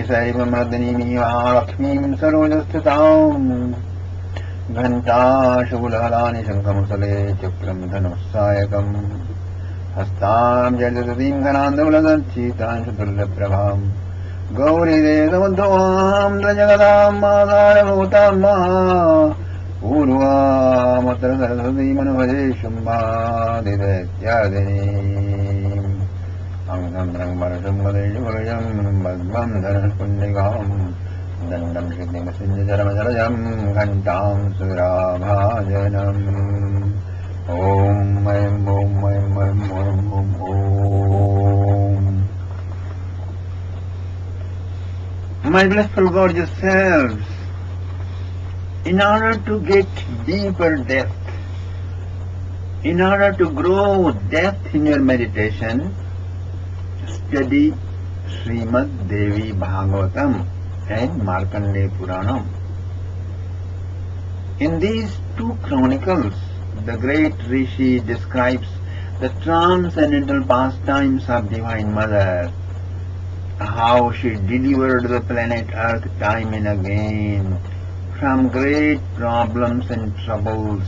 शैवमर्दिनीं महालक्ष्मीं सरोजस्थिताम् घण्टाशूलहलानि शङ्खमुसले चक्रं धनुस्सायकम् हस्तां जलदतीं घनान्दोलदर्चितां तुल्यप्रभाम् गौरीदेवमुद्भवां जगदां मादारभूतां पूर्वामत्र सरस्वतीमनुभजे शुम्भादिदैत्यादिनीम् अङ्गं परशुम्भदेशुभुजं पद्मं धनुष्पुण्डिकाम् दण्डं सिद्धिमसिञ्जचरमचरजं घण्टां सुराभाजनम् ॐ ऐं ॐ ऐं ऐं ॐ ॐ ॐ. My blissful gorgeous selves, in order to get deeper depth, in order to grow depth in your meditation, study Srimad Devi Bhagavatam and Markandeya Puranam. In these two chronicles, the great Rishi describes the transcendental pastimes of Divine Mother, how she delivered the planet Earth time and again from great problems and troubles,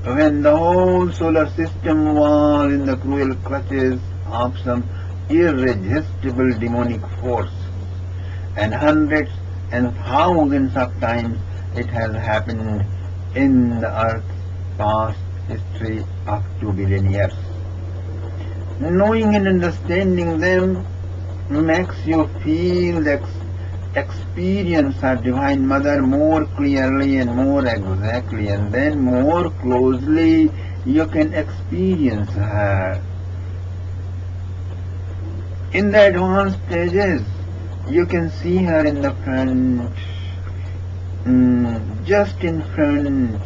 when the whole solar system was in the cruel clutches of some irresistible demonic force. And hundreds and thousands of times it has happened in the Earth's past history of 2 billion years. Knowing and understanding them makes you feel the experience of Divine Mother more clearly and more exactly, and then more closely you can experience her. In the advanced stages, you can see her in the front, just in front.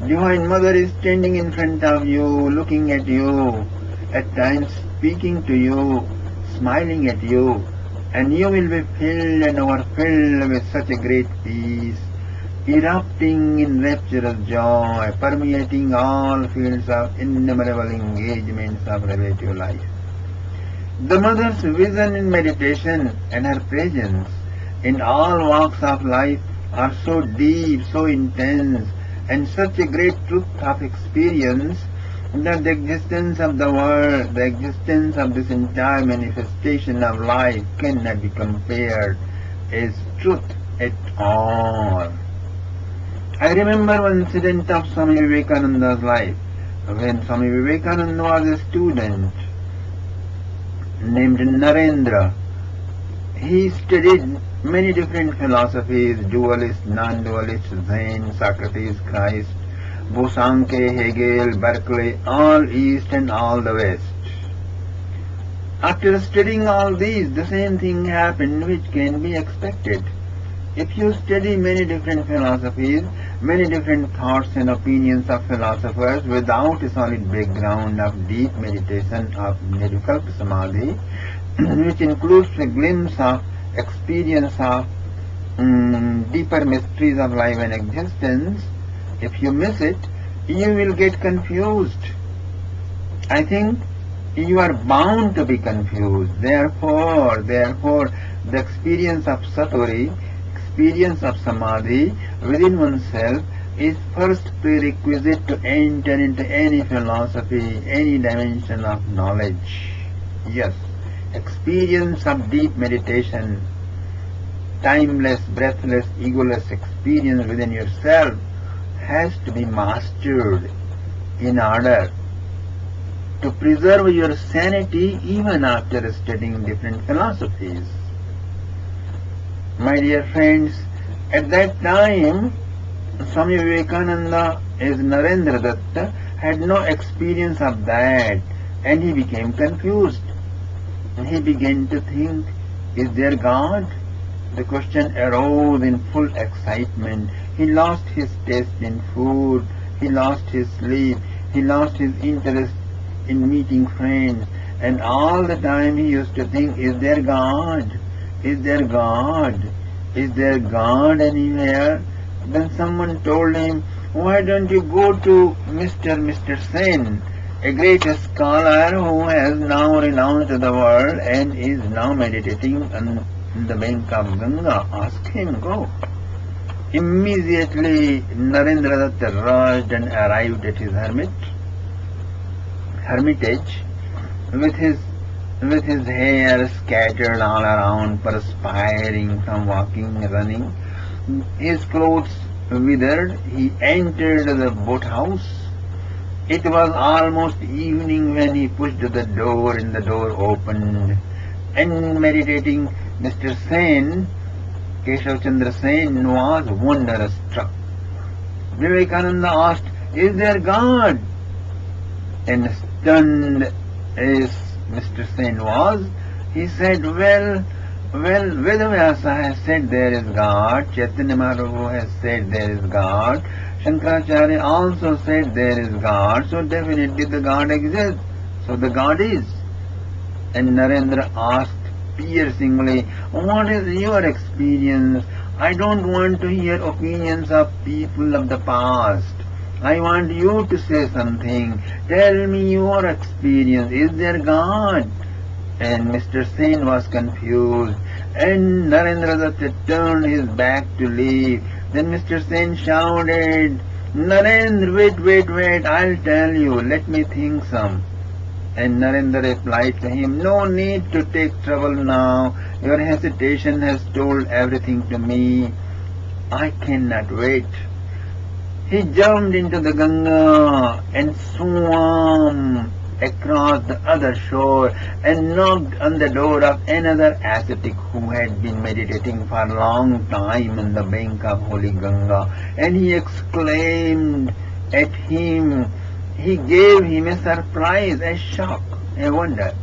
Divine Mother is standing in front of you, looking at you, at times speaking to you, smiling at you, and you will be filled and overfilled with such a great peace, erupting in rapturous joy, permeating all fields of innumerable engagements of relative life. The Mother's vision in meditation and her presence in all walks of life are so deep, so intense, and such a great truth of experience that the existence of the world, the existence of this entire manifestation of life cannot be compared as truth at all. I remember one incident of Swami Vivekananda's life, when Swami Vivekananda was a student named Narendra. He studied many different philosophies, dualist, non-dualist, Zen, Socrates, Christ, Bosanke, Hegel, Berkeley, all East and all the West. After studying all these, the same thing happened which can be expected. If you study many different philosophies, many different thoughts and opinions of philosophers without a solid background of deep meditation of Nirvikalpa Samadhi, which includes a glimpse of experience of deeper mysteries of life and existence, if you miss it, you will get confused. I think you are bound to be confused. Therefore, the experience of Satori, experience of Samadhi within oneself is first prerequisite to enter into any philosophy, any dimension of knowledge. Yes, experience of deep meditation, timeless, breathless, egoless experience within yourself has to be mastered in order to preserve your sanity even after studying different philosophies. My dear friends, at that time, Swami Vivekananda as Narendra Datta had no experience of that, and he became confused. And he began to think, is there God? The question arose in full excitement. He lost his taste in food, he lost his sleep, he lost his interest in meeting friends, and all the time he used to think, is there God? Is there God? Is there God anywhere? Then someone told him, why don't you go to Mr. Sen, a great scholar who has now renounced the world and is now meditating in the bank of Ganga. Ask him, go. Immediately Narendra Dutt rushed and arrived at his hermitage with his hair scattered all around, perspiring from walking, running, his clothes withered. He entered the boat house. It was almost evening when he pushed the door, and the door opened. And meditating, Mr. Sen, Keshav Chandra Sen, was wonder-struck. Vivekananda asked, "Is there God?" And stunned as Mr. Sen was, he said, well, Vedavyasa has said there is God, Chaitanya Mahaprabhu has said there is God, Shankaracharya also said there is God, so definitely the God exists, so the God is. And Narendra asked piercingly, what is your experience? I don't want to hear opinions of people of the past. I want you to say something. Tell me your experience. Is there God? And Mr. Sen was confused, and Narendra Dutt turned his back to leave. Then Mr. Sen shouted, Narendra, wait, I'll tell you, let me think some. And Narendra replied to him, no need to take trouble now, your hesitation has told everything to me. I cannot wait. He jumped into the Ganga and swam across the other shore and knocked on the door of another ascetic who had been meditating for a long time on the bank of holy Ganga. And he exclaimed at him. He gave him a surprise, a shock, a wonder.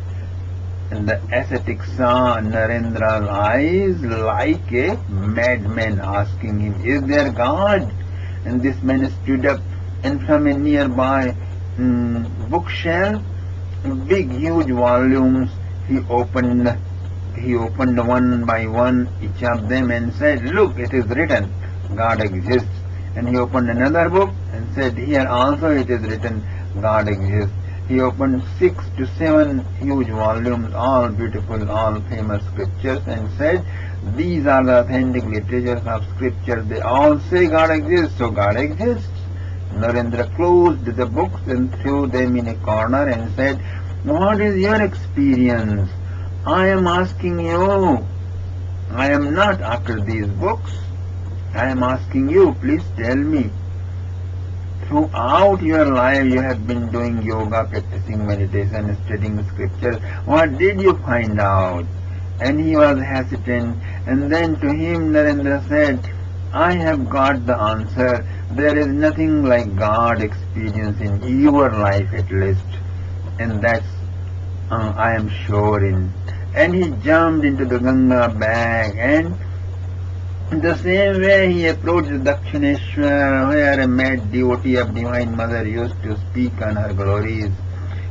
And the ascetic saw Narendra's eyes like a madman, asking him, is there God? And this man stood up, and from a nearby bookshelf, big huge volumes, he opened one by one each of them and said, look, it is written, God exists. And he opened another book and said, here also it is written, God exists. He opened 6 to 7 huge volumes, all beautiful, all famous scriptures, and said, these are the authentic literatures of scripture. They all say God exists, so God exists. Narendra closed the books and threw them in a corner and said, what is your experience? I am asking you. I am not after these books. I am asking you, please tell me. Throughout your life you have been doing yoga, practicing meditation, studying scriptures. What did you find out? And he was hesitant, and then to him Narendra said, I have got the answer. There is nothing like God experience in your life at least, and that's I am sure in. And he jumped into the Ganga bag, and the same way he approached Dakshineshwar, where a mad devotee of Divine Mother used to speak on her glories.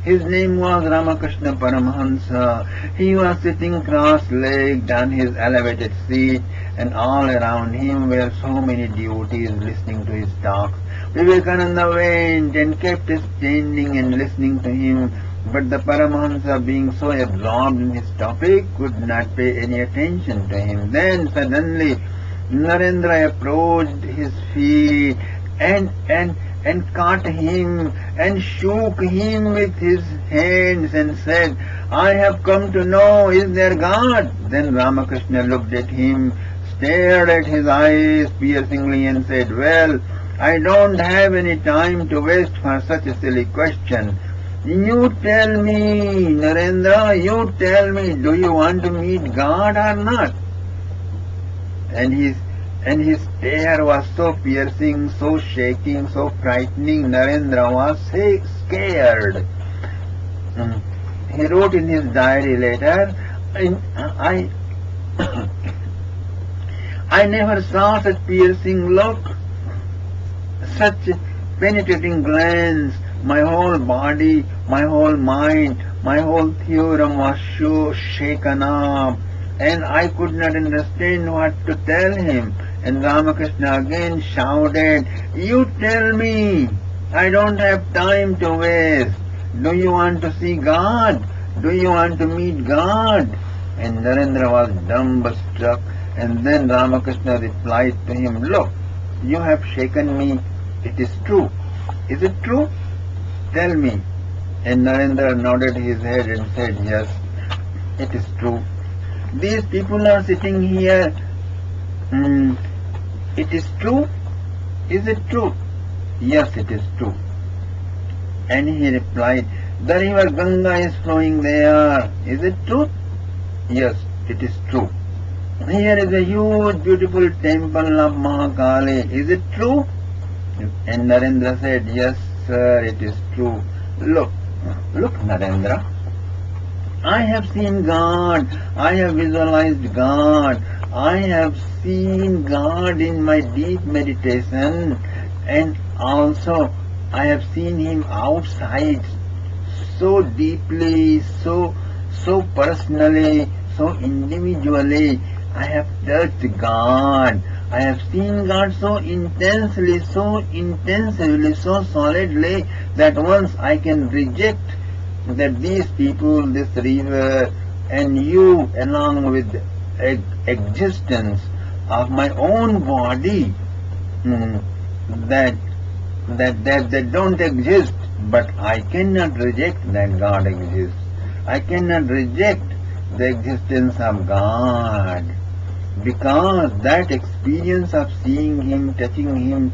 His name was Ramakrishna Paramahansa. He was sitting cross-legged on his elevated seat, and all around him were so many devotees listening to his talks. Vivekananda went and kept standing and listening to him, but the Paramahansa, being so absorbed in his topic, could not pay any attention to him. Then suddenly Narendra approached his feet and caught him and shook him with his hands and said, I have come to know, is there God? Then Ramakrishna looked at him, stared at his eyes piercingly and said, well, I don't have any time to waste for such a silly question. You tell me, Narendra, you tell me, do you want to meet God or not? And his stare was so piercing, so shaking, so frightening, Narendra was scared. He wrote in his diary later, I never saw such piercing look, such penetrating glance. My whole body, my whole mind, my whole theorem was so shaken up, and I could not understand what to tell him. And Ramakrishna again shouted, you tell me, I don't have time to waste. Do you want to see God? Do you want to meet God? And Narendra was dumbstruck, and then Ramakrishna replied to him, "Look, you have shaken me. It is true. Is it true? Tell me." And Narendra nodded his head and said, "Yes, it is true. These people are sitting here. It is true. Is it true?" "Yes, it is true." And he replied, "The river Ganga is flowing there. Is it true?" "Yes, it is true." "Here is a huge, beautiful temple of Mahakali. Is it true?" And Narendra said, "Yes, sir, it is true. Look, Narendra. I have seen God. I have visualized God. I have seen God in my deep meditation, and also I have seen Him outside so deeply, so personally, so individually. I have touched God. I have seen God so intensely, so solidly, that once I can reject that these people, this river, and you, along with the existence of my own body, that they don't exist, but I cannot reject that God exists. I cannot reject the existence of God, because that experience of seeing Him, touching Him,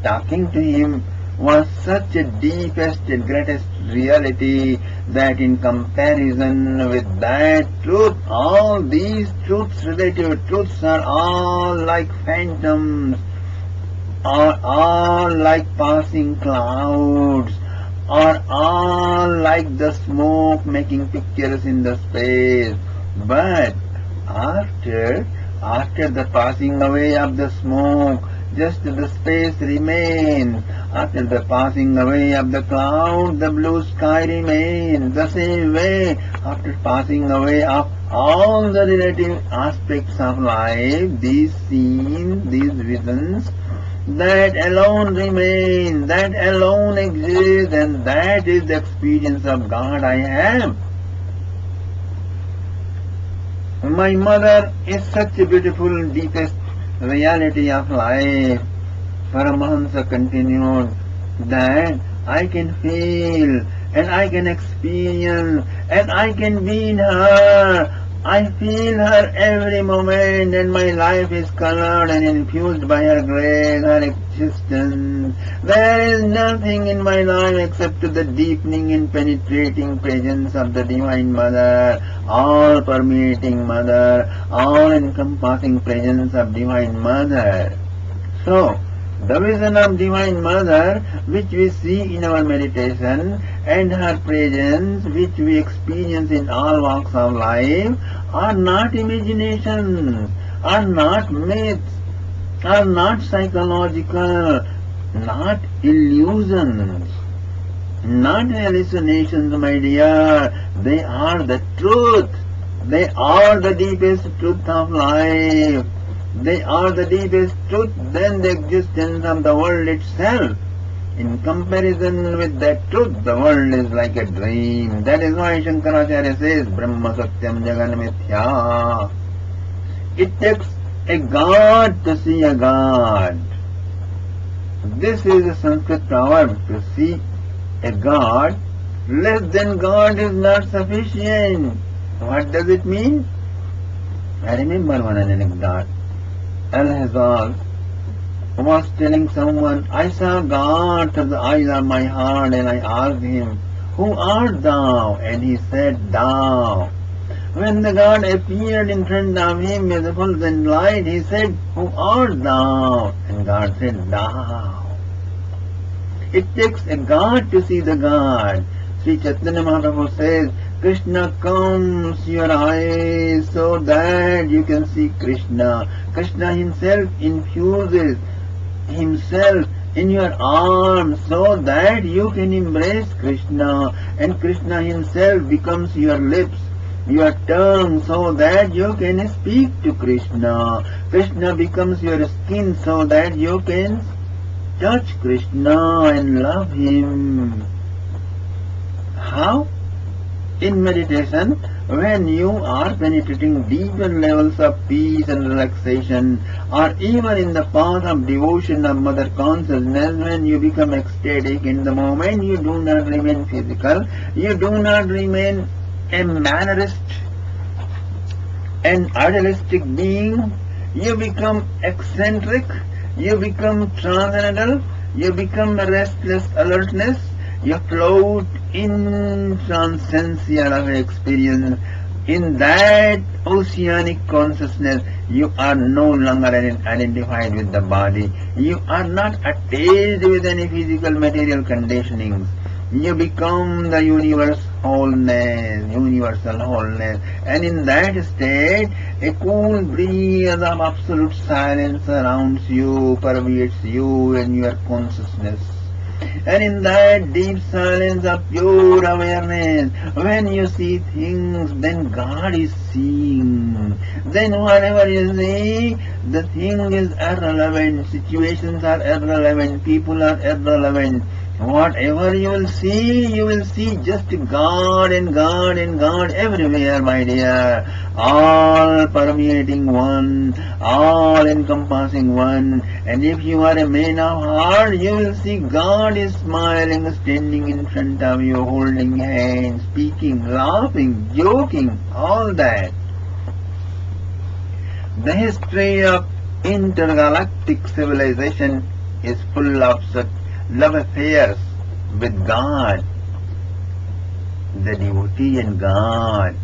talking to Him was such a deepest and greatest reality that in comparison with that truth, all these truths, relative truths, are all like phantoms, are all like passing clouds, are all like the smoke making pictures in the space. But after the passing away of the smoke, just the space remains. After the passing away of the cloud, the blue sky remains. The same way, after passing away of all the relative aspects of life, these scenes, these visions, that alone remain, that alone exists, and that is the experience of God I have. My mother is such a beautiful, deepest reality of life. Paramahansa continued, that I can feel, and I can experience, and I can be in her. I feel her every moment, and my life is colored and infused by her grace, her existence. There is nothing in my life except the deepening and penetrating presence of the Divine Mother, all-permeating Mother, all-encompassing presence of Divine Mother. So, the vision of Divine Mother, which we see in our meditation, and her presence, which we experience in all walks of life, are not imaginations, are not myths, are not psychological, not illusions, not hallucinations, my dear. They are the truth. They are the deepest truth of life. They are the deepest truth than the existence of the world itself. In comparison with that truth, the world is like a dream. That is why Shankaracharya says, Brahma Satyam Jagan Mithya. It takes a God to see a God. This is a Sanskrit proverb. To see a God, less than God is not sufficient. What does it mean? I remember one anecdote. Al-Hazal was telling someone, I saw God through the eyes of my heart, and I asked him, Who art thou? And he said, Thou. When the God appeared in front of him as a full and light, he said, Who art thou? And God said, Thou. It takes a God to see the God. Sri Chaitanya Mahaprabhu says, Krishna comes to your eyes so that you can see Krishna. Krishna himself infuses himself in your arms so that you can embrace Krishna. And Krishna himself becomes your lips, your tongue, so that you can speak to Krishna. Krishna becomes your skin so that you can touch Krishna and love him. How? In meditation, when you are penetrating deeper levels of peace and relaxation, or even in the path of devotion of Mother Consciousness, when you become ecstatic in the moment, you do not remain physical, you do not remain a mannerist, an idealistic being, you become eccentric, you become transcendental, you become a restless alertness, you float in transcendental of experience. In that oceanic consciousness, you are no longer identified with the body. You are not attached with any physical material conditionings. You become the universal wholeness, and in that state, a cool breeze of absolute silence surrounds you, pervades you and your consciousness. And in that deep silence of pure awareness, when you see things, then God is seeing. Then whatever you see, the thing is irrelevant, situations are irrelevant, people are irrelevant. Whatever you will see just God and God and God everywhere, my dear. All permeating one, all encompassing one. And if you are a man of heart, you will see God is smiling, standing in front of you, holding hands, speaking, laughing, joking, all that. The history of intergalactic civilization is full of such love affairs with God, the devotee and God.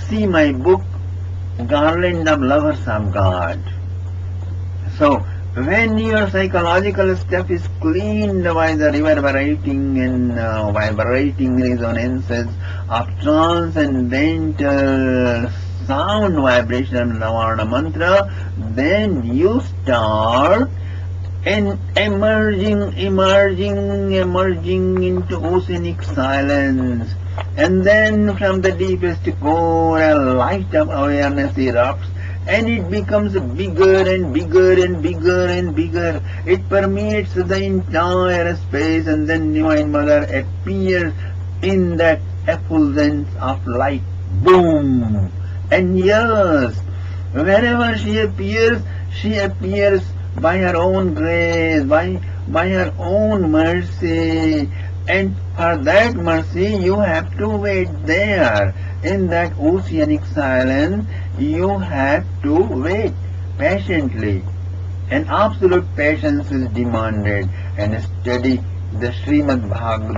See my book, Garland of Lovers of God. So, when your psychological stuff is cleaned by the reverberating and vibrating resonances of transcendental sound vibration of Nirvana mantra, then you start and emerging into oceanic silence. And then from the deepest core, a light of awareness erupts, and it becomes bigger and bigger and bigger and bigger. It permeates the entire space, and then Divine Mother appears in that effulgence of light. Boom! And yes, wherever she appears by her own grace, by her own mercy. And for that mercy, you have to wait there. In that oceanic silence, you have to wait patiently. And absolute patience is demanded. And study the Srimad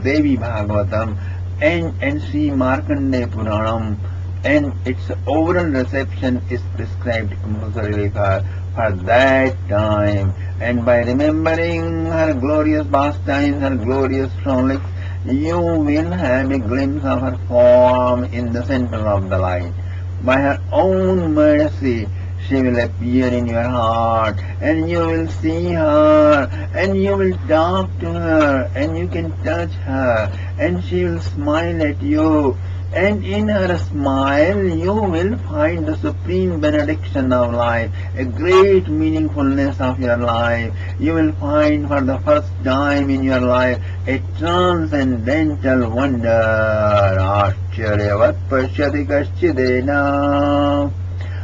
Devi Bhagavatam and Sri Markandeya Puranam, and its overall reception is prescribed compulsorily for that time. And by remembering her glorious pastimes, her glorious frolics, you will have a glimpse of her form in the center of the light. By her own mercy, she will appear in your heart, and you will see her, and you will talk to her, and you can touch her, and she will smile at you. And in her smile, you will find the supreme benediction of life, a great meaningfulness of your life. You will find for the first time in your life a transcendental wonder. Ascharyavat pashyati kaschidena.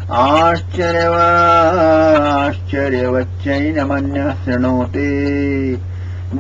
Ascharyavat-chainamanya srinoti.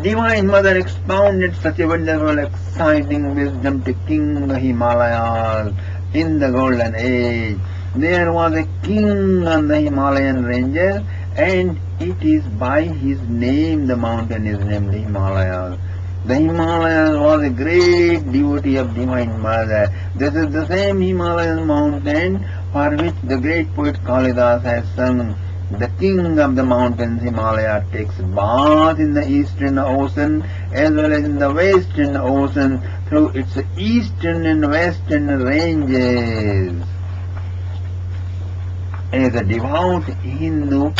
Divine Mother expounded such a wonderful, exciting wisdom to King of the Himalayas in the Golden Age. There was a king on the Himalayan ranges, and it is by his name the mountain is named Himalayas. The Himalayas was a great devotee of Divine Mother. This is the same Himalayan mountain for which the great poet Kalidas has sung. The king of the mountains, Himalaya, takes bath in the eastern ocean as well as in the western ocean through its eastern and western ranges. As a devout Hindu,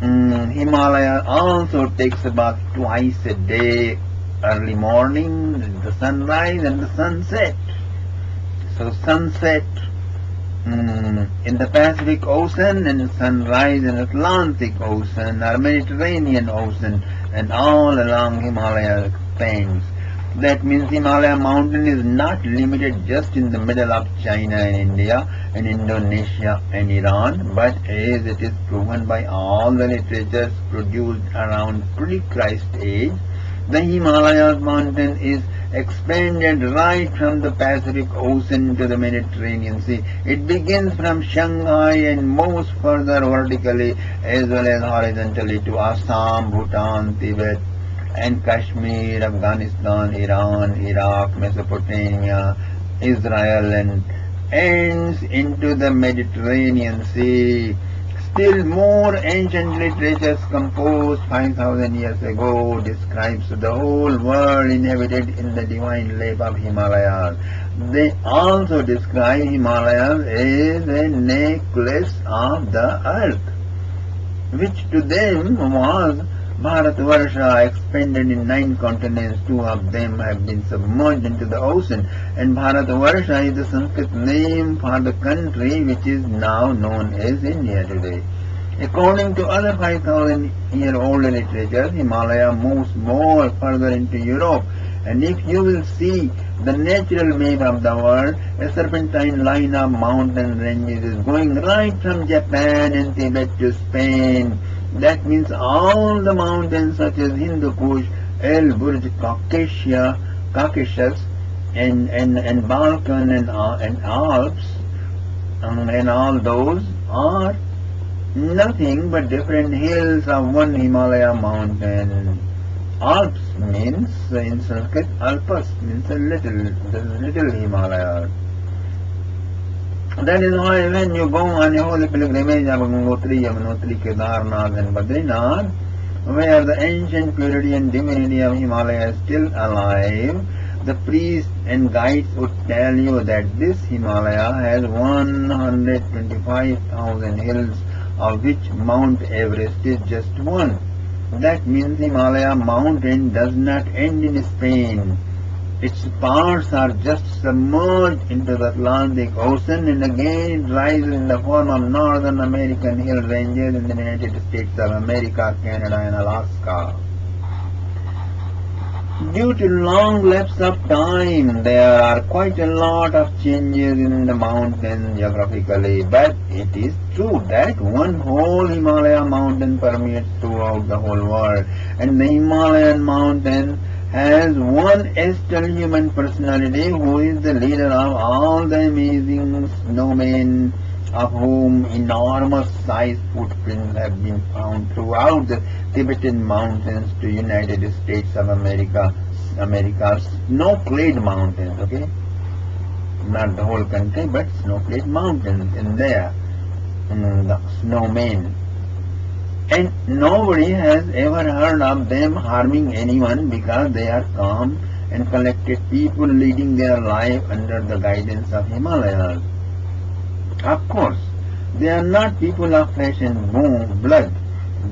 Himalaya also takes a bath twice a day, early morning, the sunrise and the sunset. So sunset in the Pacific Ocean and sunrise in Atlantic Ocean or Mediterranean Ocean, and all along Himalaya expands. That means Himalaya mountain is not limited just in the middle of China and India and Indonesia and Iran, but as it is proven by all the literatures produced around pre-Christ age, the Himalayas mountain is expanded right from the Pacific Ocean to the Mediterranean Sea. It begins from Shanghai and moves further vertically as well as horizontally to Assam, Bhutan, Tibet, and Kashmir, Afghanistan, Iran, Iraq, Mesopotamia, Israel, and ends into the Mediterranean Sea. Still more ancient literatures composed 5,000 years ago describes the whole world inhabited in the divine lap of Himalayas. They also describe Himalayas as a necklace of the earth, which to them was Bharatvarsha, expanded in 9 continents. 2 of them have been submerged into the ocean, and Bharatvarsha is the Sanskrit name for the country which is now known as India today. According to other 5,000-year-old literature, Himalaya moves more further into Europe, and if you will see the natural map of the world, a serpentine line of mountain ranges is going right from Japan and Tibet to Spain. That means all the mountains such as Hindu Kush, Elburz, Caucasus, and Balkan and Alps, and all those are nothing but different hills of one Himalaya mountain. Alps means in Sanskrit, Alpas means the little Himalaya. That is why when you go on a holy pilgrimage of Gangotri, Yamunotri, Kedarnath and Badrinath, where the ancient purity and divinity of Himalaya is still alive, the priests and guides would tell you that this Himalaya has 125,000 hills, of which Mount Everest is just one. That means Himalaya mountain does not end in Spain. Its parts are just submerged into the Atlantic Ocean, and again it rises in the form of Northern American hill ranges in the United States of America, Canada and Alaska. Due to long lapse of time, there are quite a lot of changes in the mountain geographically, but it is true that one whole Himalaya mountain permeates throughout the whole world, and the Himalayan mountain has one astral human personality who is the leader of all the amazing snowmen, of whom enormous sized footprints have been found throughout the Tibetan mountains to United States of America's snow-clad mountains, okay? Not the whole country, but snow-clad mountains in there, the snowmen. And nobody has ever heard of them harming anyone because they are calm and collected people leading their life under the guidance of Himalayas. Of course, they are not people of flesh and blood.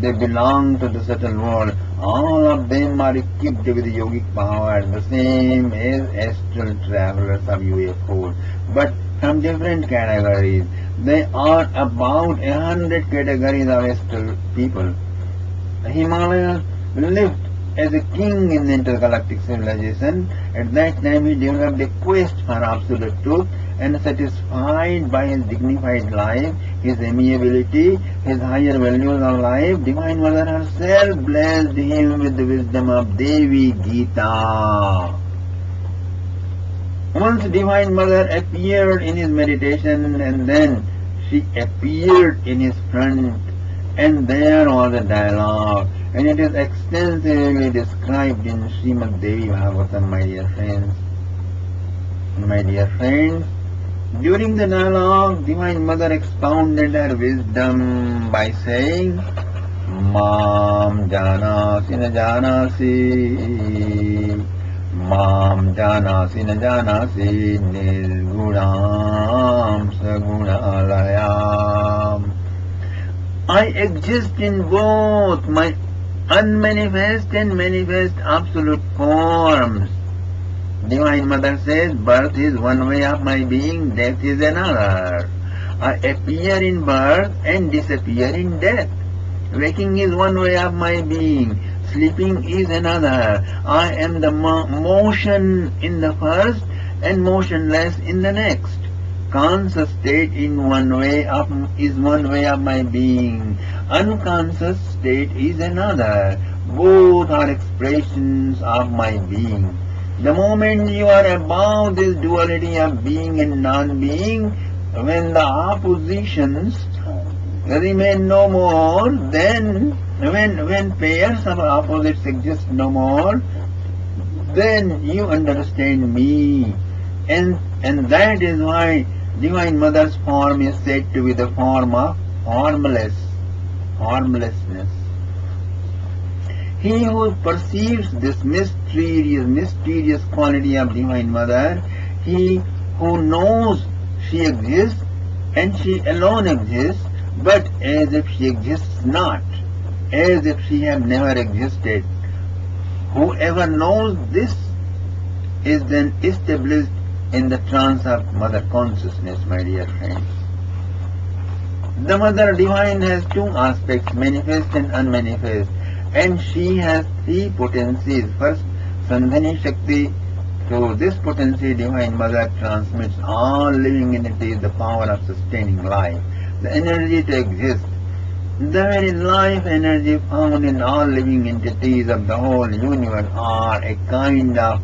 They belong to the subtle world. All of them are equipped with yogic power, the same as astral travelers of UFOs, but from different categories. There are about 100 categories of astral people. The Himalayas lived as a king in the intergalactic civilization. At that time he developed a quest for absolute truth, and satisfied by his dignified life, his amiability, his higher values of life, Divine Mother herself blessed him with the wisdom of Devi Gita. Once Divine Mother appeared in his meditation, and then she appeared in his front, and there was a dialogue, and it is extensively described in Srimad Devi Bhagavatam, my dear friends. My dear friends, during the dialogue, Divine Mother expounded her wisdom by saying, Mam janasi na janasi, Mam janasi na janasi, Nirgunam sagunalayam. I exist in both my unmanifest and manifest absolute forms. Divine Mother says, birth is one way of my being, death is another. I appear in birth and disappear in death. Waking is one way of my being, sleeping is another. I am the motion in the first and motionless in the next. Conscious state is one way of my being. Unconscious state is another. Both are expressions of my being. The moment you are above this duality of being and non-being, when the oppositions remain no more, then when pairs of opposites exist no more, then you understand me. And that is why Divine Mother's form is said to be the form of formlessness. He who perceives this mysterious quality of Divine Mother, he who knows she exists and she alone exists, but as if she exists not, as if she had never existed. Whoever knows this is then established in the trance of Mother Consciousness, my dear friends. The Mother Divine has two aspects, manifest and unmanifest, and she has three potencies. First, Sandhani Shakti. Through this potency, Divine Mother transmits all living entities the power of sustaining life, the energy to exist. The very life energy found in all living entities of the whole universe are a kind of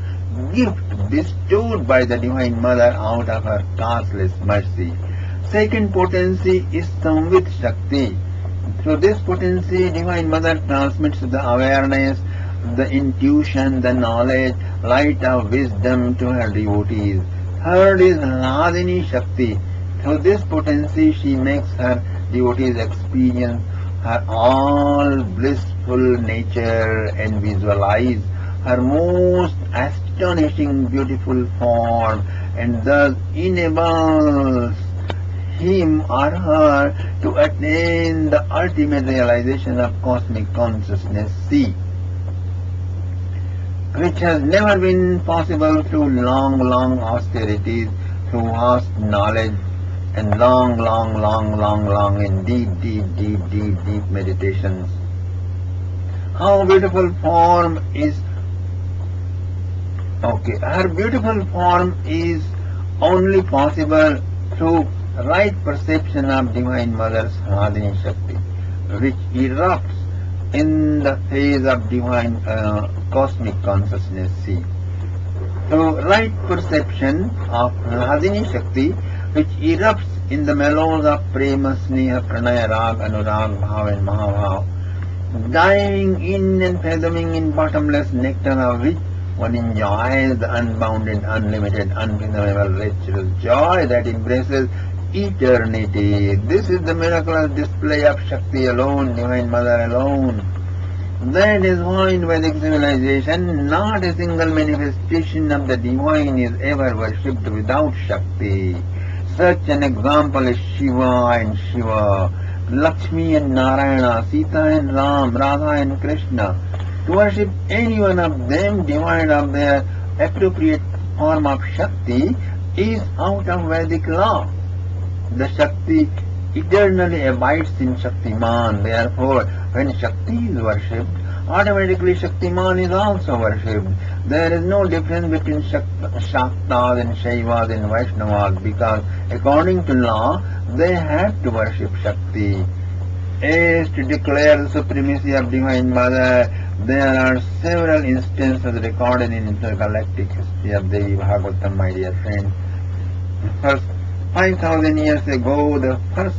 gift bestowed by the Divine Mother out of her causeless mercy. Second potency is Samvit Shakti. Through this potency, Divine Mother transmits the awareness, the intuition, the knowledge, light of wisdom to her devotees. Third is Hladini Shakti. Through this potency, she makes her devotees experience her all blissful nature and visualize her most astonishing beautiful form, and thus enables him or her to attain the ultimate realization of cosmic consciousness C, which has never been possible through long austerities, through vast knowledge, and long and deep meditations. How beautiful form is her beautiful form is only possible through right perception of Divine Mother's Hladini Shakti, which erupts in the phase of divine cosmic consciousness C. Through right perception of Hladini Shakti, which erupts in the mellows of Prema, Sneha, Pranaya, Rag, Anurag, Bhav and Mahabhav, diving in and fathoming in bottomless nectar of which one enjoys the unbounded, unlimited, unfathomable, rapturous joy that embraces eternity. This is the miraculous display of Shakti alone, Divine Mother alone. That is why in Vedic civilization, not a single manifestation of the Divine is ever worshipped without Shakti. Such an example is Shiva and Shiva, Lakshmi and Narayana, Sita and Ram, Radha and Krishna. To worship any one of them, devoid of their appropriate form of Shakti, is out of Vedic law. The Shakti eternally abides in Shaktiman. Therefore, when Shakti is worshipped, automatically Shaktiman is also worshipped. There is no difference between Shaktas and Shaivas and Vaishnavas, because according to law, they have to worship Shakti. As to declare the supremacy of Divine Mother, there are several instances recorded in intergalactic history of Devi Bhagavatam, my dear friends. First, 5,000 years ago, the first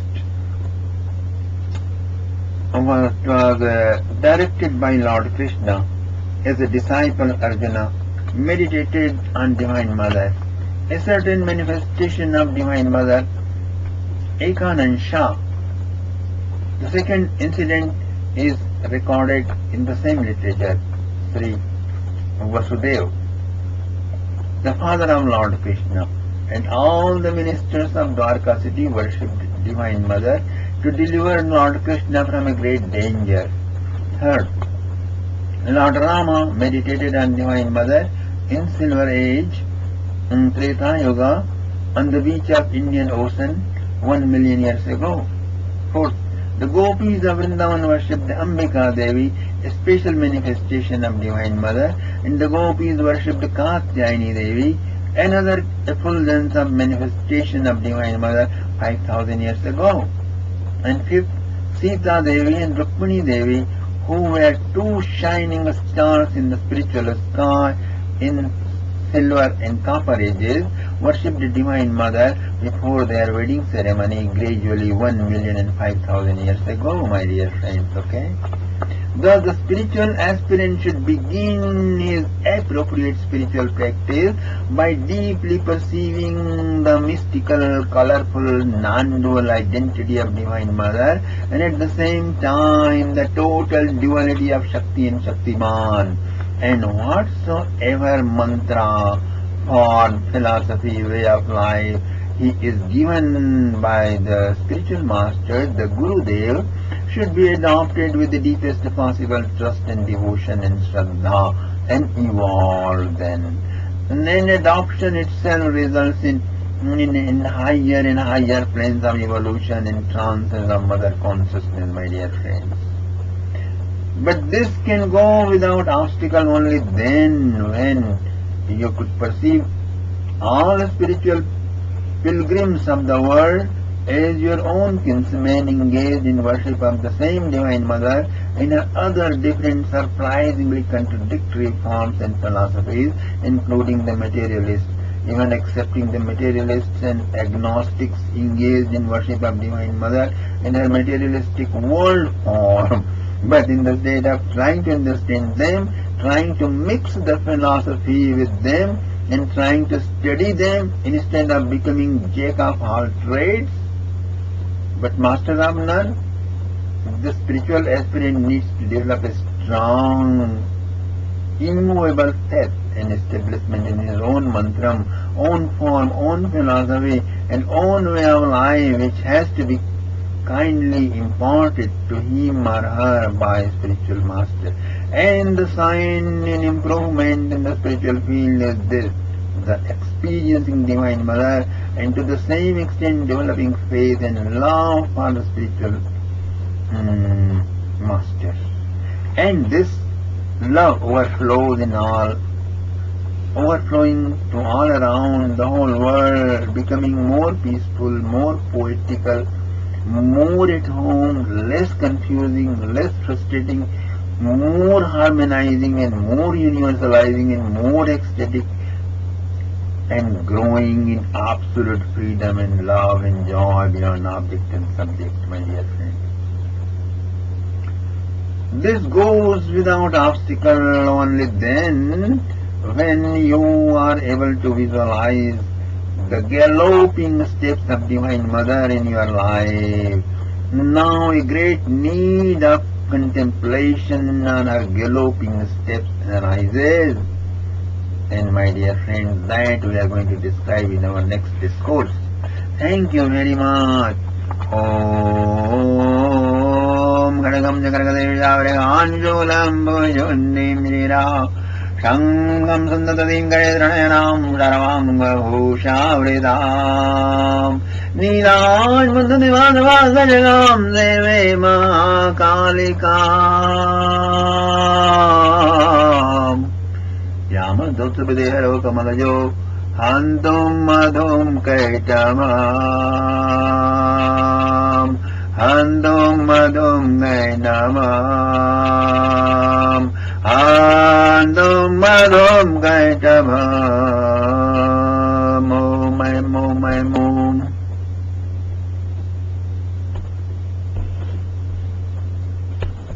was directed by Lord Krishna as a disciple Arjuna, meditated on Divine Mother. A certain manifestation of Divine Mother, Ekanansha. The second incident is recorded in the same literature, Sri Vasudeva, the father of Lord Krishna, and all the ministers of Dwarka city worshipped Divine Mother to deliver Lord Krishna from a great danger. Third, Lord Rama meditated on Divine Mother in Silver Age, in Treta Yuga, on the beach of Indian Ocean 1 million years ago. Fourth, The gopis of Vrindavan worship the Ambika Devi, a special manifestation of Divine Mother, and the gopis worship the Katyayani Devi, another effulgence of manifestation of Divine Mother 5000 years ago. And fifth, Sita Devi and Rukmini Devi, who were two shining stars in the spiritual sky in silver and copper ages, worshipped the Divine Mother before their wedding ceremony gradually 1,005,000 years ago, my dear friends, okay? Thus the spiritual aspirant should begin his appropriate spiritual practice by deeply perceiving the mystical, colorful, non-dual identity of Divine Mother, and at the same time the total duality of Shakti and Shaktiman. And whatsoever mantra, form, philosophy, way of life he is given by the spiritual master, the Gurudev, should be adopted with the deepest possible trust and devotion and shraddha, and evolve then. And then adoption itself results in higher and higher planes of evolution and trances of mother consciousness, my dear friends. But this can go without obstacle only then when you could perceive all the spiritual pilgrims of the world as your own kinsmen engaged in worship of the same Divine Mother in her other different, surprisingly contradictory forms and philosophies, including the materialists, even accepting the materialists and agnostics engaged in worship of Divine Mother in her materialistic world form. But in the state of trying to understand them, trying to mix the philosophy with them, and trying to study them instead of becoming jack of all trades, but master of none, the spiritual aspirant needs to develop a strong, immovable faith and establishment in his own mantram, own form, own philosophy, and own way of life, which has to be kindly imparted to him or her by a spiritual master. And the sign in improvement in the spiritual field is this: the experiencing Divine Mother, and to the same extent developing faith and love for the spiritual master. And this love overflows overflowing to all around the whole world, becoming more peaceful, more poetical, more at home, less confusing, less frustrating, more harmonizing and more universalizing and more ecstatic, and growing in absolute freedom and love and joy beyond object and subject, my dear friends. This goes without obstacle only then when you are able to visualize the galloping steps of Divine Mother in your life. Now a great need of contemplation on her galloping steps arises. And my dear friends, that we are going to describe in our next discourse. Thank you very much. Om Gadagam Jagaragadevijavaraganshulam Bhujundim Jira Shangam Sundatadim Garedranam Daravam Bhushavridam Niraj Mundadivadava Gajagam Deve Mahakalikam Yama Dotsavidero Kamalajo Hantum Madhum Kaitamam Hantum Madhum Gainamam Hantum Madhum Kaitamam